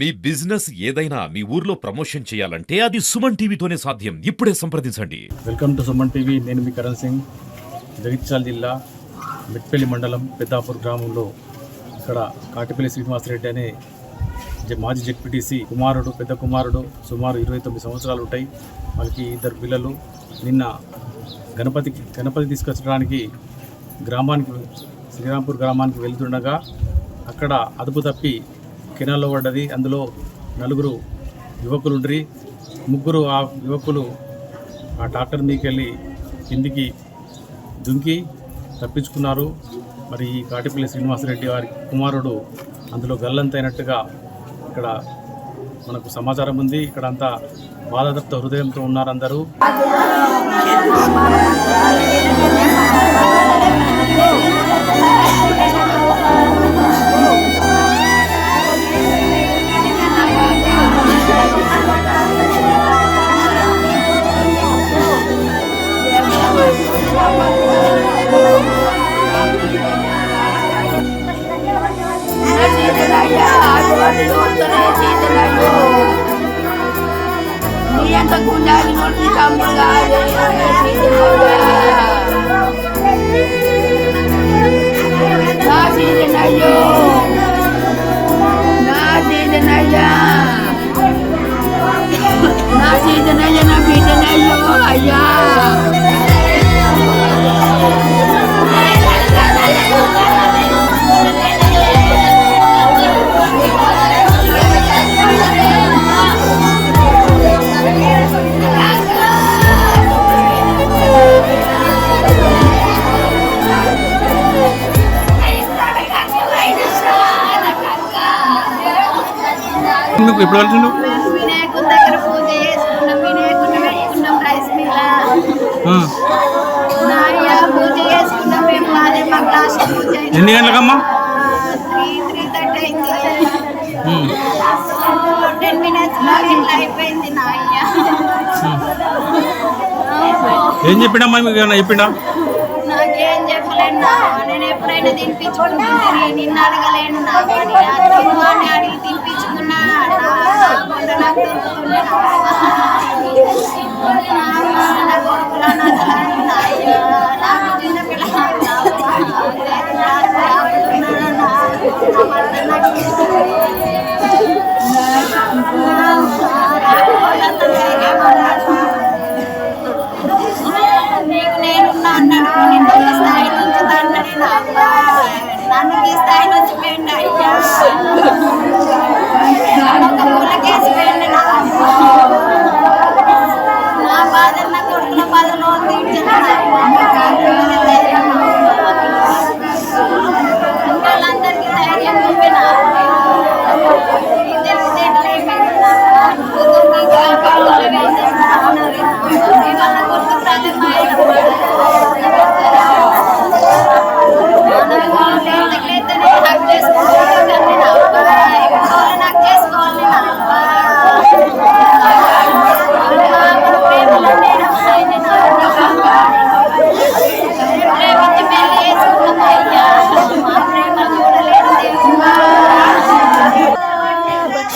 మీ business ఏదైనా మీ ఊర్లో promotion చేయాలంటే అది సుమన్ టీవీతోనే సాధ్యం. ఇప్పుడే సంప్రదించండి. Welcome to Suman TV. నేను మీ కరణ్ సింగ్. జగిత్యాల జిల్లా మిట్పల్లి మండలం పెద్దాపూర్ గ్రామంలో ఇక్కడ కాటిపల్లి శ్రీనివాసరెడ్డి అనే మాజీ జెడ్పీటీసీ కుమారుడు, పెద్ద కుమారుడు, సుమారు 29 సంవత్సరాలు ఉంటాయి. వాళ్ళకి 2 పిల్లలు. నిన్న గణపతి తీసుకొచ్చడానికి శ్రీరాంపూర్ గ్రామానికి వెళ్తుండగా అక్కడ అదుపు తప్పి కెనాల్లో పడ్డది. అందులో 4 యువకులు ఉండ్రి. 3 ఆ యువకులు ఆ ట్రాక్టర్ మీదకెళ్ళి కిందికి దుంకి తప్పించుకున్నారు. మరి ఈ కాటిపల్లి శ్రీనివాసరెడ్డి వారి కుమారుడు అందులో గల్లంతైనట్టుగా ఇక్కడ మనకు సమాచారం ఉంది. ఇక్కడ అంతా బాధాతప్త హృదయంతో ఉన్నారు అందరూ. ఎప్పుడు వెళ్తుండు? వినాయకుడి దగ్గర పూజ చేసుకున్నాం. వినాయకుడిని పెట్టుకున్నాం రైస్ మిల్. పూజ చేసుకున్నాం మేము. అదే మా క్లాస్ పూజ. ఎన్ని గంటలకమ్మా? 3:30 అయింది. 10 minutes ఇట్లా అయిపోయింది. నా అయ్యా ఏం చెప్పినమ్మా? మీకు ఏమన్నా చెప్పిండా? నాకేం చెప్పలేను. నేను ఎప్పుడైనా తినిపించుకుంటుంది. నిన్ను అడగలేను. నా వాడిని అడిగి తినిపించుకున్నా. నాకు దొరుకుతుండే నా కొడుకులా నాకు చిన్న పిల్లలు నీకు నేనున్నా అన్నాడు. నిన్ను ఈ స్థాయి నుంచి తండ్రి నన్ను ఈ స్థాయి నుంచి పోయింది అయ్యా. ఒక పూలకేసి పోయింది. నా బాధలు నా కొడుకుల బాధలు వాళ్ళందరికీ ధైర్యం చూపిన వాళ్ళ కొడుకు నాకు చేసుకోవాలి.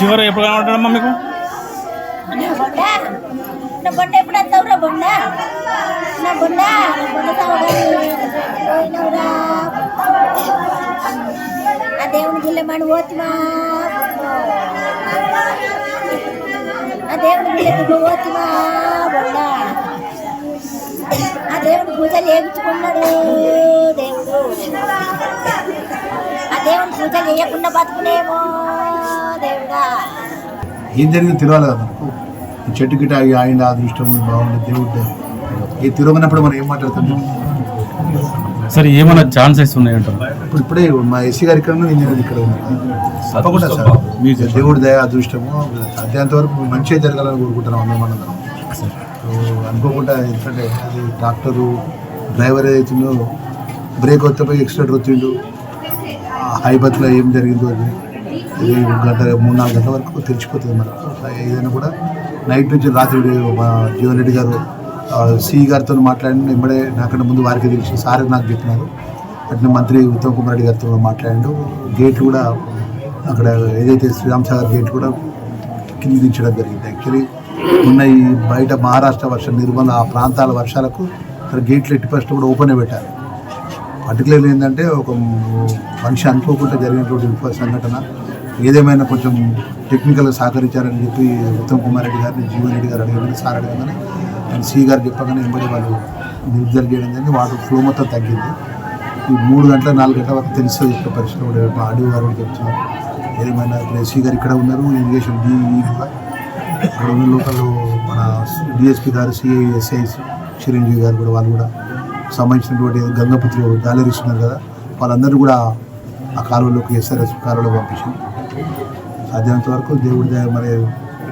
చివరి ఎప్పుడు కనబడ్డాడమ్మా మీకు? నా బొండ ఎప్పుడు వస్తావురా? బొండ నా బొండ ఆ దేవుని గిల్లమని పోతుమా? ఆ దేవుని గిల్లకి పోతుమా? బొండ ఆ దేవుని పూజలు చేయించుకున్నాడు దేవుడు. ఆ దేవుని పూజలు చేయకుండా బతుకునేమో దేవుడా. ఏం జరిగిందో తెలియాలి కదా మనకు. ఈ చెట్టు గిట్ట ఆయన అదృష్టం బాగుంది దేవుడు. ఏ తిరగనప్పుడు మనం ఏం మాట్లాడుతున్నాం? సరే, ఏమైనా ఛాన్సెస్ ఉన్నాయంటారు? ఇప్పుడే మా ఎస్సీ గారి ఇక్కడ నేను ఇక్కడ తప్పకుండా సార్ మీ దేవుడి దయ అదృష్టము అధ్యంత వరకు మంచిగా జరగాలని కోరుకుంటున్నాం అందరం మనం. అనుకోకుండా ఎందుకంటే అది డాక్టరు డ్రైవర్ ఏదైతుందో బ్రేక్ వస్తపోయి ఎక్స్ట్రా వచ్చిండు. హైబత్లో ఏం జరిగిందో అది 3-4 గంటల వరకు తెలిసిపోతుంది మనకు. ఏదైనా కూడా నైట్ నుంచి రాత్రి జీవన్ రెడ్డి గారు సిఈ గారితో మాట్లాడిన వెంబడే నాకన్నా ముందు వారికి తెలిసి సార్ నాకు చెప్పినారు. అట్లా మంత్రి ఉత్తమ్ కుమార్ రెడ్డి గారితో మాట్లాడాడు. గేట్లు కూడా అక్కడ ఏదైతే శ్రీరామ్ సాగర్ గేట్ కూడా కింది దించడం జరిగింది. యాక్చువల్లీ ఉన్న ఈ బయట మహారాష్ట్ర వర్షం నిర్మల ఆ ప్రాంతాల వర్షాలకు అక్కడ గేట్లు ఎట్టి ఫస్ట్ కూడా ఓపెన్ పెట్టారు. పర్టికులర్లీ ఏంటంటే ఒక మనిషి అనుకోకుండా జరిగినటువంటి విపత్తు సంఘటన ఏదేమైనా కొంచెం టెక్నికల్గా సహకరించారని చెప్పి ఉత్తమ్ కుమార్ రెడ్డి గారిని జీవన్ రెడ్డి గారు అడిగారు. సార్ అడగగానే ఆయన సి గారు చెప్పగానే వెంబడి వాళ్ళు నిర్ధారణ చేయడం జరిగింది. వాటర్ ఫ్లో మొత్తం తగ్గింది. ఈ 3 గంటల 4 గంటల వరకు తెలుస్తుంది ఇక్కడ పరిస్థితి కూడా మా ఆడియో గారు కూడా చెప్తున్నారు. ఏదేమైనా ఇప్పుడు ఎస్సీ గారు ఇక్కడ ఉన్నారు, ఇరిగేషన్ డిఈగా ఇక్కడ ఉన్న లోకల్ మన డిఎస్పీ గారు, సిఐ ఎస్ఐ చిరంజీవి గారు కూడా వాళ్ళు కూడా సంబంధించినటువంటి గంగపుత్రులు గాలరీస్తున్నారు కదా, వాళ్ళందరూ కూడా ఆ కాలువలోకి ఎస్ఆర్ఎస్ కాలువలో పంపించాం. సాధ్యమైనంత వరకు దేవుడి దయ మరి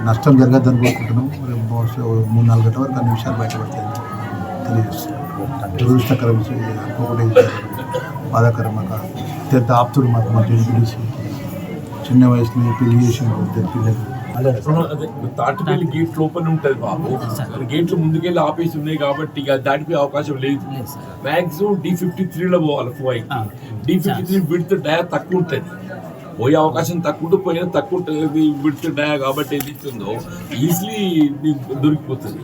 నష్టం జరగద్దని కోరుకుంటున్నాం. మరి 3-4 గంటల వరకు అన్ని విషయాలు బయటపడతాయని తెలియజేస్తున్నాం. దురదృష్టకర విషయం అనుకోకుండా బాధాకరం. మాకు అత్యంత ఆప్తుడు మాకు మా ఎంపీడీసీ చిన్న వయసులో పెళ్లి చేసిన పిల్లలు. తాటిపల్లి గేట్లు ఓపెన్ ఉంటుంది బాబు, గేట్లు ముందుకెళ్ళి ఆపేసి ఉన్నాయి కాబట్టి ఇక దాటిపోయే అవకాశం లేదు. మాక్సిమం D53లో పోవాలి. D53 విడ్త్ డయా తక్కువ ఉంటుంది, పోయే అవకాశం తక్కువ పోయినా తక్కువ ఉంటుంది విడ్త్ డయా కాబట్టి ఏది ఇస్తుందో ఈజీలీ దొరికిపోతుంది.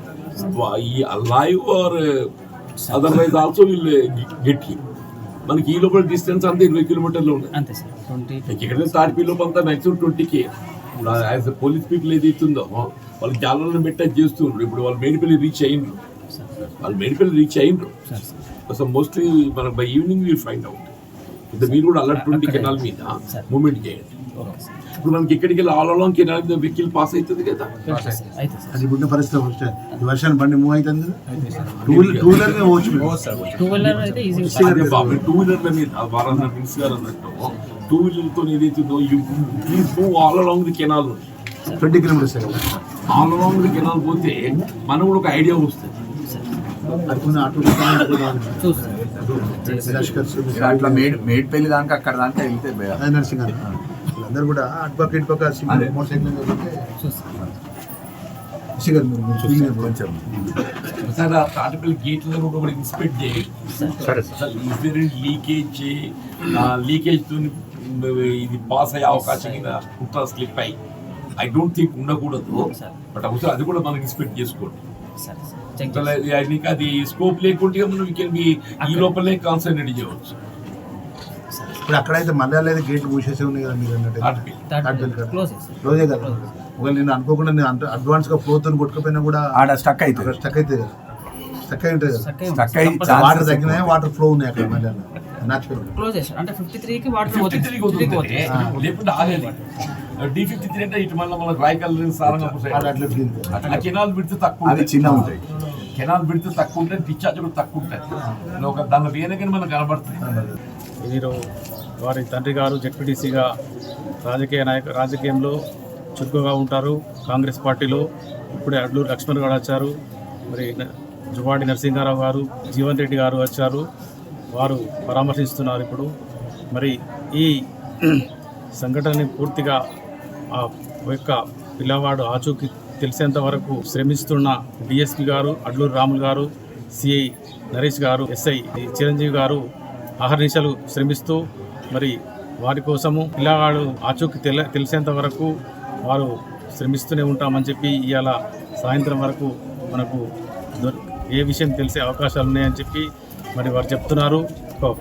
ఈ లైవ్ ఆర్ అదర్వైజ్ ఆల్సో వీళ్ళు గెట్ మనకి ఈ లోపల డిస్టెన్స్ అంతా 20 కిలోమీటర్లు ఉంటుంది. ఇక్కడ తాటిపల్లి లోపల అంతా మాక్సిమం 20K. ఇప్పుడు యాజ్ పోలీస్ పీపుల్ ఏది ఇస్తుందో వాళ్ళు జాలర్లను పెట్టే చేస్తున్నారు. ఇప్పుడు వాళ్ళు మేడిపల్లి రీచ్ అయ్యిండ్రు, సో మోస్ట్లీ మనం by evening will find out. ఇది మీరు కూడా అలర్ట్ 20 కెనాల్ మీద మూవ్మెంట్ చేయండి. ఇప్పుడు మనకి ఇక్కడికి వెళ్ళి ఆల్ అలాంగ్ కెనాల్ మీద వెహికల్ పాస్ అవుతుంది కదా. అది పుట్టిన పరిస్థితి వస్తే వర్షాన్ని బండి మూవ్ అవుతుంది కదా. టూ వీలర్ పోవచ్చు. టూ వీలర్ల మీద వారాన్న మినిస్ గారు అన్నట్టు 2 వీలర్తో ఏదైతుందో you please move all along the canal. 20 kilometres all along the canal పోతే మనం కూడా ఒక ఐడియా వస్తుంది. అట్లా మేడ్పల్లి దాకా అక్కడ దాకా వెళ్తే నర్సింగ్ అందరూ కూడా అటుపక్క మోటార్ సైకిల్ కొంచెం సార్ ఆ తాటిపల్లి గేట్లను కూడా ఇన్స్పెక్ట్ చేయండి. లీకేజ్ తో ఇది పాస్ అయ్యే అవకాశం కుట్ర స్లిప్ అయ్యి ఐ డోంట్ థింక్ ఉండకూడదు. బట్ అవసరం అది కూడా మనం ఇన్స్పెక్ట్ చేసుకోండి. అది స్కోప్ లేకుంటే మనం ఈ లోపలే కాన్సన్ట్రేట్ చేయవచ్చు. ఇప్పుడు అక్కడైతే మలయాళ గేట్లు మూసేసే ఉన్నాయి కదా మీరు అన్నట్టు క్లోజే కదా. ఒకవేళ నేను అనుకోకుండా నేను అడ్వాన్స్గా ఫ్లోతో కొట్టుకుపోయినా కూడా ఆడ స్టక్ అవుతుంది కదా. స్టక్ అయి ఉంటుంది కదా. వాటర్ తగ్గినాయి, వాటర్ ఫ్లో ఉన్నాయి అక్కడ మలయాళ అంటే 53కి వాటర్ లేకుంటే ఆగేది. D53 అంటే ఇటు మళ్ళీ మనకు రాయకల్ సారంగా కెనాల్ బిడ్త్ తక్కువ, అది చిన్న ఉంటాయి. కెనాల్ బిడ్త్ తక్కువ ఉంటుంది, డిశ్చార్జ్ కూడా తక్కువ ఉంటుంది. ఒక దాని వేనకని మనకు కనబడుతుంది. వీరు వారి తండ్రి గారు జెడ్పీటీసీగా రాజకీయంలో చురుకుగా ఉంటారు కాంగ్రెస్ పార్టీలో. ఇప్పుడే అడ్లూరు లక్ష్మణ్ గారు వచ్చారు, మరి జువాడి నరసింహారావు గారు, జీవన్ రెడ్డి గారు వచ్చారు. వారు పరామర్శిస్తున్నారు ఇప్పుడు. మరి ఈ సంఘటనని పూర్తిగా ఆ యొక్క పిల్లవాడు ఆచూకీ తెలిసేంత వరకు శ్రమిస్తున్న డిఎస్పీ గారు, అడ్లూరు రాములు గారు, సిఐ నరేష్ గారు, ఎస్ఐ చిరంజీవి గారు ఆహర్నిశలు శ్రమిస్తూ మరి వారి కోసము పిల్లవాడు ఆచూకీ తెలిసేంత వరకు వారు శ్రమిస్తూనే ఉంటామని చెప్పి ఇవాళ సాయంత్రం వరకు మనకు ఏ విషయం తెలిసే అవకాశాలు ఉన్నాయని చెప్పి మరి వారు చెప్తున్నారు.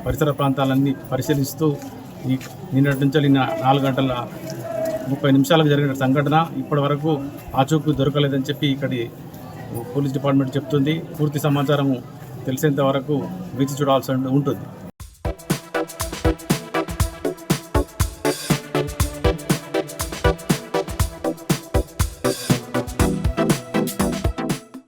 పరిసర ప్రాంతాలన్నీ పరిశీలిస్తూ నిన్నటి నుంచి 4:30 జరిగిన సంఘటన ఇప్పటి వరకు ఆచూకీ దొరకలేదని చెప్పి ఇక్కడి పోలీస్ డిపార్ట్మెంట్ చెప్తుంది. పూర్తి సమాచారము తెలిసేంత వరకు వేచి చూడాల్సి ఉంటుంది.